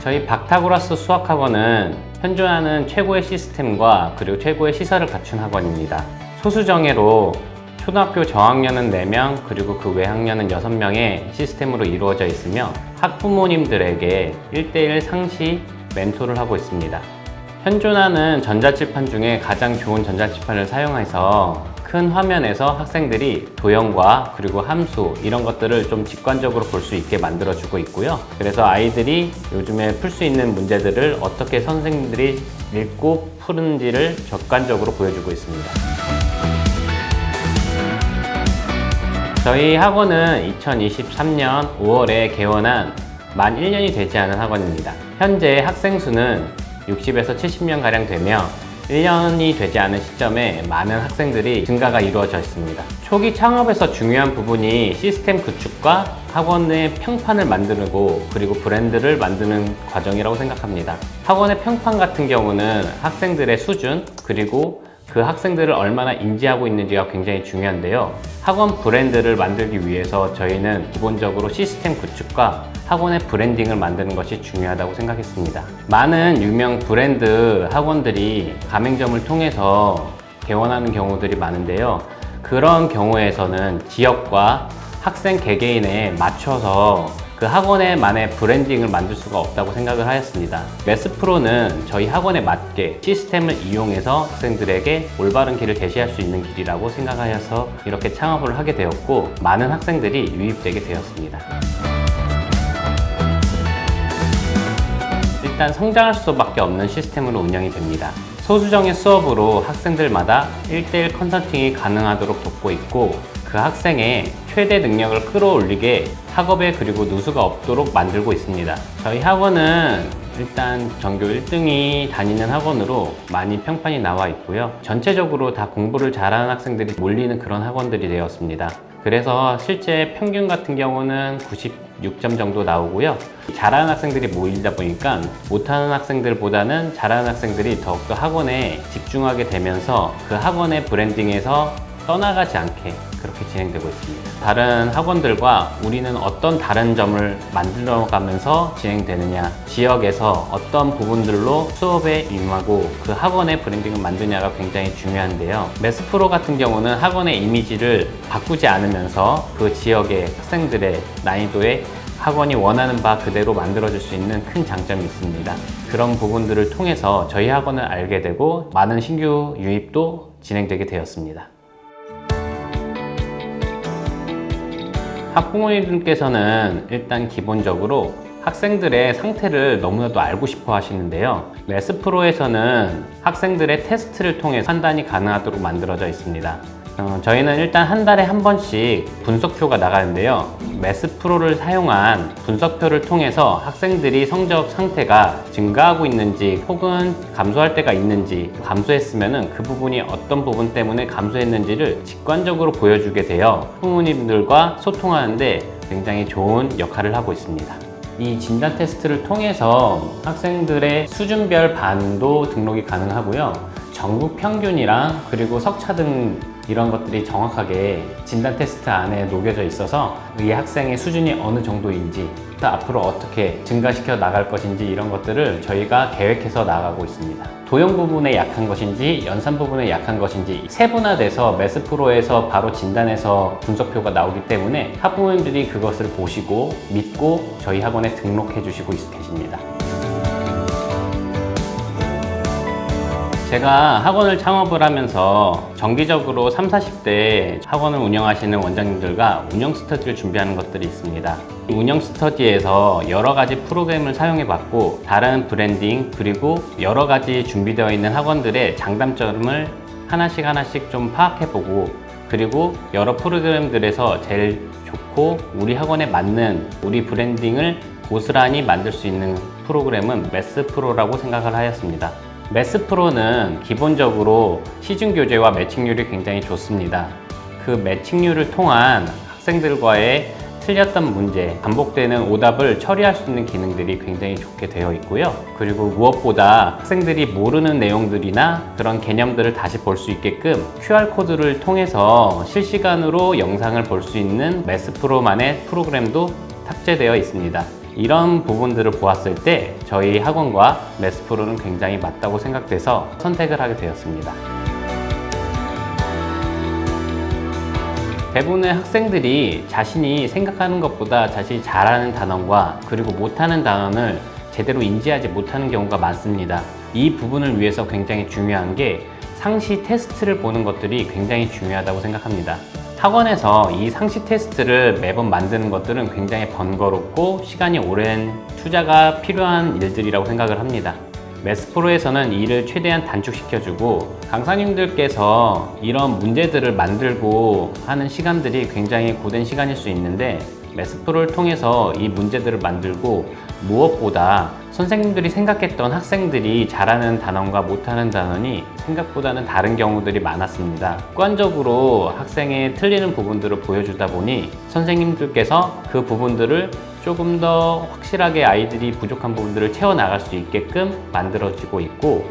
저희 박타고라스 수학학원은 현존하는 최고의 시스템과 그리고 최고의 시설을 갖춘 학원입니다. 소수정예로 초등학교 저학년은 4명, 그리고 그 외학년은 6명의 시스템으로 이루어져 있으며 학부모님들에게 1:1 상시 멘토를 하고 있습니다. 현존하는 전자칠판 중에 가장 좋은 전자칠판을 사용해서 큰 화면에서 학생들이 도형과 그리고 함수 이런 것들을 좀 직관적으로 볼 수 있게 만들어주고 있고요. 그래서 아이들이 요즘에 풀 수 있는 문제들을 어떻게 선생님들이 읽고 푸는지를 적관적으로 보여주고 있습니다. 저희 학원은 2023년 5월에 개원한 만 1년이 되지 않은 학원입니다. 현재 학생 수는 60에서 70명 가량 되며 1년이 되지 않은 시점에 많은 학생들이 증가가 이루어져 있습니다. 초기 창업에서 중요한 부분이 시스템 구축과 학원의 평판을 만들고 그리고 브랜드를 만드는 과정이라고 생각합니다. 학원의 평판 같은 경우는 학생들의 수준 그리고 그 학생들을 얼마나 인지하고 있는지가 굉장히 중요한데요. 학원 브랜드를 만들기 위해서 저희는 기본적으로 시스템 구축과 학원의 브랜딩을 만드는 것이 중요하다고 생각했습니다. 많은 유명 브랜드 학원들이 가맹점을 통해서 개원하는 경우들이 많은데요. 그런 경우에서는 지역과 학생 개개인에 맞춰서 그 학원의만의 브랜딩을 만들 수가 없다고 생각을 하였습니다. 매스프로는 저희 학원에 맞게 시스템을 이용해서 학생들에게 올바른 길을 제시할 수 있는 길이라고 생각하여서 이렇게 창업을 하게 되었고 많은 학생들이 유입되게 되었습니다. 일단 성장할 수밖에 없는 시스템으로 운영이 됩니다. 소수정의 수업으로 학생들마다 1:1 컨설팅이 가능하도록 돕고 있고 그 학생의 최대 능력을 끌어올리게 학업에 그리고 누수가 없도록 만들고 있습니다. 저희 학원은 일단 전교 1등이 다니는 학원으로 많이 평판이 나와 있고요. 전체적으로 다 공부를 잘하는 학생들이 몰리는 그런 학원들이 되었습니다. 그래서 실제 평균 같은 경우는 96점 정도 나오고요. 잘하는 학생들이 모이다 보니까 못하는 학생들보다는 잘하는 학생들이 더욱더 학원에 집중하게 되면서 그 학원의 브랜딩에서 떠나가지 않게 그렇게 진행되고 있습니다. 다른 학원들과 우리는 어떤 다른 점을 만들어가면서 진행되느냐, 지역에서 어떤 부분들로 수업에 임하고 그 학원의 브랜딩을 만드냐가 굉장히 중요한데요. 매스프로 같은 경우는 학원의 이미지를 바꾸지 않으면서 그 지역의 학생들의 난이도에 학원이 원하는 바 그대로 만들어줄 수 있는 큰 장점이 있습니다. 그런 부분들을 통해서 저희 학원을 알게 되고 많은 신규 유입도 진행되게 되었습니다. 학부모님들께서는 일단 기본적으로 학생들의 상태를 너무나도 알고 싶어 하시는데요. 매스프로에서는 학생들의 테스트를 통해 판단이 가능하도록 만들어져 있습니다. 저희는 일단 한 달에 한 번씩 분석표가 나가는데요. 매스프로를 사용한 분석표를 통해서 학생들이 성적 상태가 증가하고 있는지 혹은 감소할 때가 있는지, 감소했으면 그 부분이 어떤 부분 때문에 감소했는지를 직관적으로 보여주게 되어 부모님들과 소통하는데 굉장히 좋은 역할을 하고 있습니다. 이 진단 테스트를 통해서 학생들의 수준별 반도 등록이 가능하고요. 전국 평균이랑 그리고 석차 등 이런 것들이 정확하게 진단 테스트 안에 녹여져 있어서 이 학생의 수준이 어느 정도인지 앞으로 어떻게 증가시켜 나갈 것인지 이런 것들을 저희가 계획해서 나가고 있습니다. 도형 부분에 약한 것인지 연산 부분에 약한 것인지 세분화돼서 매스프로에서 바로 진단해서 분석표가 나오기 때문에 학부모님들이 그것을 보시고 믿고 저희 학원에 등록해 주시고 계십니다. 제가 학원을 창업을 하면서 정기적으로 30, 40대 학원을 운영하시는 원장님들과 운영 스터디를 준비하는 것들이 있습니다. 운영 스터디에서 여러 가지 프로그램을 사용해 봤고 다른 브랜딩 그리고 여러 가지 준비되어 있는 학원들의 장단점을 하나씩 좀 파악해 보고 그리고 여러 프로그램들에서 제일 좋고 우리 학원에 맞는 우리 브랜딩을 고스란히 만들 수 있는 프로그램은 매스프로라고 생각을 하였습니다. 매스프로는 기본적으로 시중교재와 매칭률이 굉장히 좋습니다. 그 매칭률을 통한 학생들과의 틀렸던 문제, 반복되는 오답을 처리할 수 있는 기능들이 굉장히 좋게 되어 있고요. 그리고 무엇보다 학생들이 모르는 내용들이나 그런 개념들을 다시 볼 수 있게끔 QR코드를 통해서 실시간으로 영상을 볼 수 있는 매스프로만의 프로그램도 탑재되어 있습니다. 이런 부분들을 보았을 때 저희 학원과 매스프로는 굉장히 맞다고 생각돼서 선택을 하게 되었습니다. 대부분의 학생들이 자신이 생각하는 것보다 자신이 잘하는 단원과 그리고 못하는 단원을 제대로 인지하지 못하는 경우가 많습니다. 이 부분을 위해서 굉장히 중요한 게 상시 테스트를 보는 것들이 굉장히 중요하다고 생각합니다. 학원에서 이 상시 테스트를 매번 만드는 것들은 굉장히 번거롭고 시간이 오랜 투자가 필요한 일들이라고 생각을 합니다. 매스프로에서는 이를 최대한 단축시켜주고 강사님들께서 이런 문제들을 만들고 하는 시간들이 굉장히 고된 시간일 수 있는데 매스프로를 통해서 이 문제들을 만들고 무엇보다 선생님들이 생각했던 학생들이 잘하는 단원과 못하는 단원이 생각보다는 다른 경우들이 많았습니다. 습관적으로 학생의 틀리는 부분들을 보여주다 보니 선생님들께서 그 부분들을 조금 더 확실하게 아이들이 부족한 부분들을 채워나갈 수 있게끔 만들어지고 있고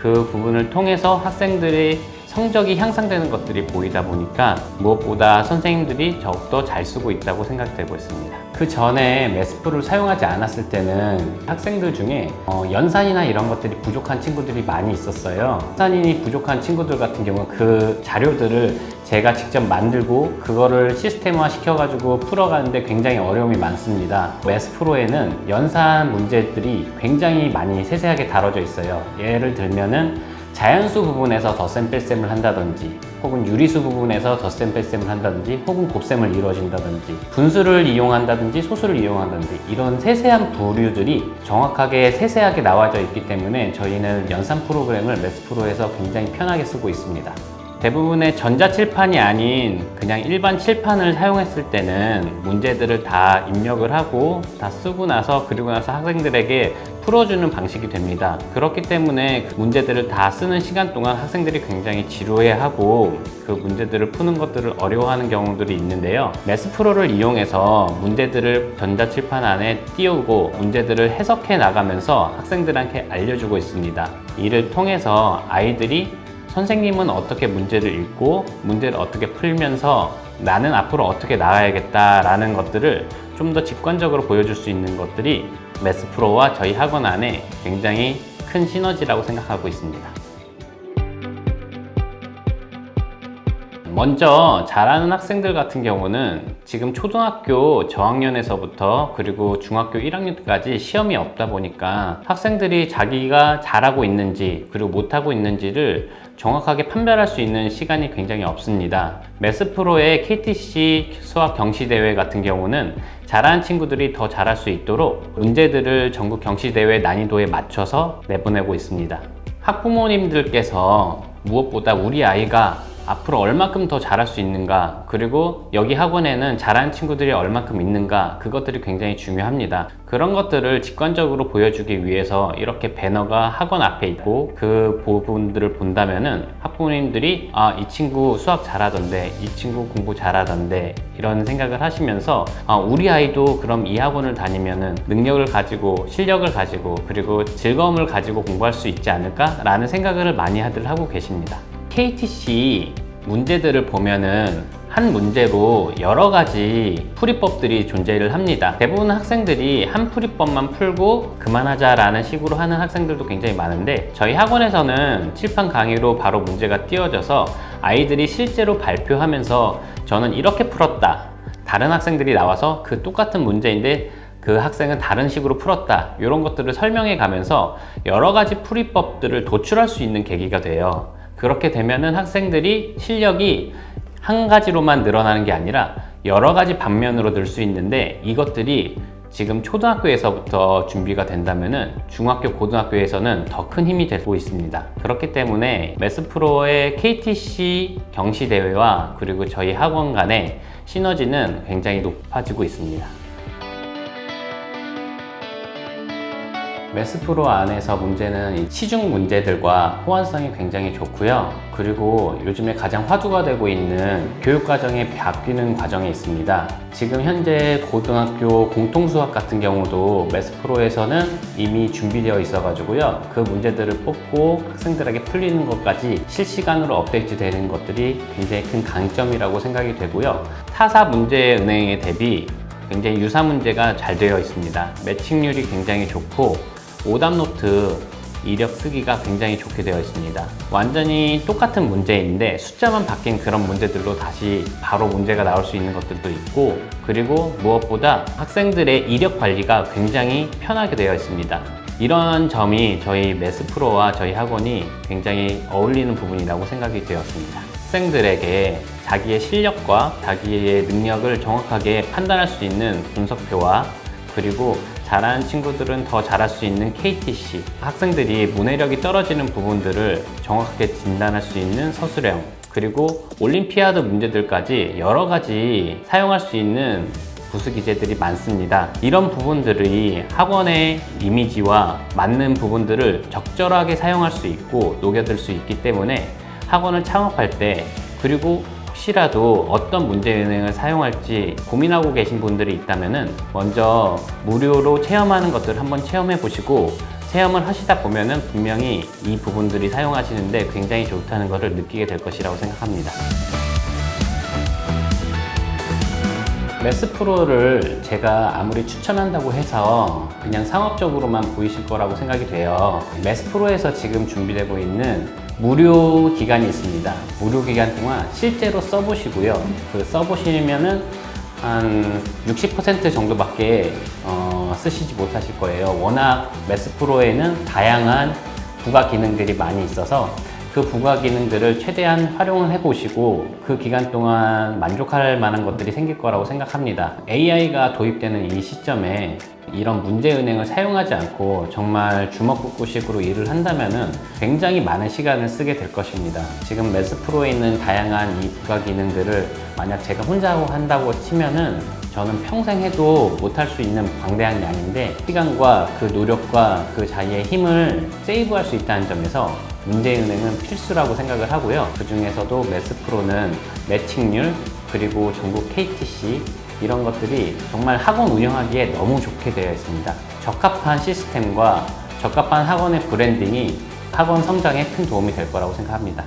그 부분을 통해서 학생들의 성적이 향상되는 것들이 보이다 보니까 무엇보다 선생님들이 더욱더 잘 쓰고 있다고 생각되고 있습니다. 그 전에 매스프로를 사용하지 않았을 때는 학생들 중에 연산이나 이런 것들이 부족한 친구들이 많이 있었어요. 연산이 부족한 친구들 같은 경우는 그 자료들을 제가 직접 만들고 그거를 시스템화 시켜가지고 풀어가는데 굉장히 어려움이 많습니다. 매스프로에는 연산 문제들이 굉장히 많이 세세하게 다뤄져 있어요. 예를 들면은 자연수 부분에서 덧셈 뺄셈을 한다든지 혹은 유리수 부분에서 덧셈 뺄셈을 한다든지 혹은 곱셈을 이루어진다든지 분수를 이용한다든지 소수를 이용한다든지 이런 세세한 부류들이 정확하게 세세하게 나와져 있기 때문에 저희는 연산 프로그램을 매스프로에서 굉장히 편하게 쓰고 있습니다. 대부분의 전자칠판이 아닌 그냥 일반 칠판을 사용했을 때는 문제들을 다 입력을 하고 다 쓰고 나서 그리고 나서 학생들에게 풀어주는 방식이 됩니다. 그렇기 때문에 그 문제들을 다 쓰는 시간 동안 학생들이 굉장히 지루해하고 그 문제들을 푸는 것들을 어려워하는 경우들이 있는데요. 매스프로를 이용해서 문제들을 전자칠판 안에 띄우고 문제들을 해석해 나가면서 학생들한테 알려주고 있습니다. 이를 통해서 아이들이 선생님은 어떻게 문제를 읽고 문제를 어떻게 풀면서 나는 앞으로 어떻게 나가야겠다라는 것들을 좀 더 직관적으로 보여줄 수 있는 것들이 매스프로와 저희 학원 안에 굉장히 큰 시너지라고 생각하고 있습니다. 먼저 잘하는 학생들 같은 경우는 지금 초등학교 저학년에서부터 그리고 중학교 1학년까지 시험이 없다 보니까 학생들이 자기가 잘하고 있는지 그리고 못하고 있는지를 정확하게 판별할 수 있는 시간이 굉장히 없습니다. 매스프로의 KTC 수학 경시대회 같은 경우는 잘하는 친구들이 더 잘할 수 있도록 문제들을 전국 경시대회 난이도에 맞춰서 내보내고 있습니다. 학부모님들께서 무엇보다 우리 아이가 앞으로 얼마큼 더 잘할 수 있는가, 그리고 여기 학원에는 잘하는 친구들이 얼마큼 있는가, 그것들이 굉장히 중요합니다. 그런 것들을 직관적으로 보여주기 위해서 이렇게 배너가 학원 앞에 있고 그 부분들을 본다면은 학부모님들이 이 친구 수학 잘하던데, 이 친구 공부 잘하던데 이런 생각을 하시면서 우리 아이도 그럼 이 학원을 다니면은 능력을 가지고 실력을 가지고 그리고 즐거움을 가지고 공부할 수 있지 않을까 라는 생각을 많이들 하고 계십니다. KTC 문제들을 보면은 한 문제로 여러 가지 풀이법들이 존재를 합니다. 대부분 학생들이 한 풀이법만 풀고 그만하자라는 식으로 하는 학생들도 굉장히 많은데 저희 학원에서는 칠판 강의로 바로 문제가 띄워져서 아이들이 실제로 발표하면서 저는 이렇게 풀었다, 다른 학생들이 나와서 그 똑같은 문제인데 그 학생은 다른 식으로 풀었다, 이런 것들을 설명해 가면서 여러 가지 풀이법들을 도출할 수 있는 계기가 돼요. 그렇게 되면은 학생들이 실력이 한 가지로만 늘어나는 게 아니라 여러 가지 방면으로 늘 수 있는데 이것들이 지금 초등학교에서부터 준비가 된다면은 중학교, 고등학교에서는 더 큰 힘이 되고 있습니다. 그렇기 때문에 매스프로의 KTC 경시대회와 그리고 저희 학원 간의 시너지는 굉장히 높아지고 있습니다. 매스프로 안에서 문제는 시중 문제들과 호환성이 굉장히 좋고요. 그리고 요즘에 가장 화두가 되고 있는 교육과정의 바뀌는 과정에 있습니다. 지금 현재 고등학교 공통수학 같은 경우도 매스프로에서는 이미 준비되어 있어 가지고요. 그 문제들을 뽑고 학생들에게 풀리는 것까지 실시간으로 업데이트 되는 것들이 굉장히 큰 강점이라고 생각이 되고요. 타사 문제 은행에 대비 굉장히 유사 문제가 잘 되어 있습니다. 매칭률이 굉장히 좋고 오답노트 이력 쓰기가 굉장히 좋게 되어 있습니다. 완전히 똑같은 문제인데 숫자만 바뀐 그런 문제들로 다시 바로 문제가 나올 수 있는 것들도 있고, 그리고 무엇보다 학생들의 이력 관리가 굉장히 편하게 되어 있습니다. 이런 점이 저희 매스프로와 저희 학원이 굉장히 어울리는 부분이라고 생각이 되었습니다. 학생들에게 자기의 실력과 자기의 능력을 정확하게 판단할 수 있는 분석표와, 그리고 잘하는 친구들은 더 잘할 수 있는 KTC, 학생들이 문해력이 떨어지는 부분들을 정확하게 진단할 수 있는 서술형, 그리고 올림피아드 문제들까지 여러 가지 사용할 수 있는 부수 기제들이 많습니다. 이런 부분들이 학원의 이미지와 맞는 부분들을 적절하게 사용할 수 있고 녹여들 수 있기 때문에 학원을 창업할 때, 그리고 혹시라도 어떤 문제은행을 사용할지 고민하고 계신 분들이 있다면 먼저 무료로 체험하는 것들을 한번 체험해 보시고, 체험을 하시다 보면은 분명히 이 부분들이 사용하시는데 굉장히 좋다는 것을 느끼게 될 것이라고 생각합니다. 매스프로를 제가 아무리 추천한다고 해서 그냥 상업적으로만 보이실 거라고 생각이 돼요. 매스프로에서 지금 준비되고 있는 무료 기간이 있습니다. 무료 기간 동안 실제로 써보시고요. 그 써보시면은 한 60% 정도밖에 쓰시지 못하실 거예요. 워낙 매스프로에는 다양한 부가 기능들이 많이 있어서 그 부가 기능들을 최대한 활용을 해보시고 그 기간 동안 만족할 만한 것들이 생길 거라고 생각합니다. AI가 도입되는 이 시점에 이런 문제은행을 사용하지 않고 정말 주먹구구식으로 일을 한다면 굉장히 많은 시간을 쓰게 될 것입니다. 지금 매스프로에 있는 다양한 이 부가 기능들을 만약 제가 혼자 한다고 치면은 저는 평생 해도 못할 수 있는 방대한 양인데, 시간과 그 노력과 그 자기의 힘을 세이브할 수 있다는 점에서 문제은행은 필수라고 생각을 하고요. 그 중에서도 매스프로는 매칭률, 그리고 전국 KTC 이런 것들이 정말 학원 운영하기에 너무 좋게 되어 있습니다. 적합한 시스템과 적합한 학원의 브랜딩이 학원 성장에 큰 도움이 될 거라고 생각합니다.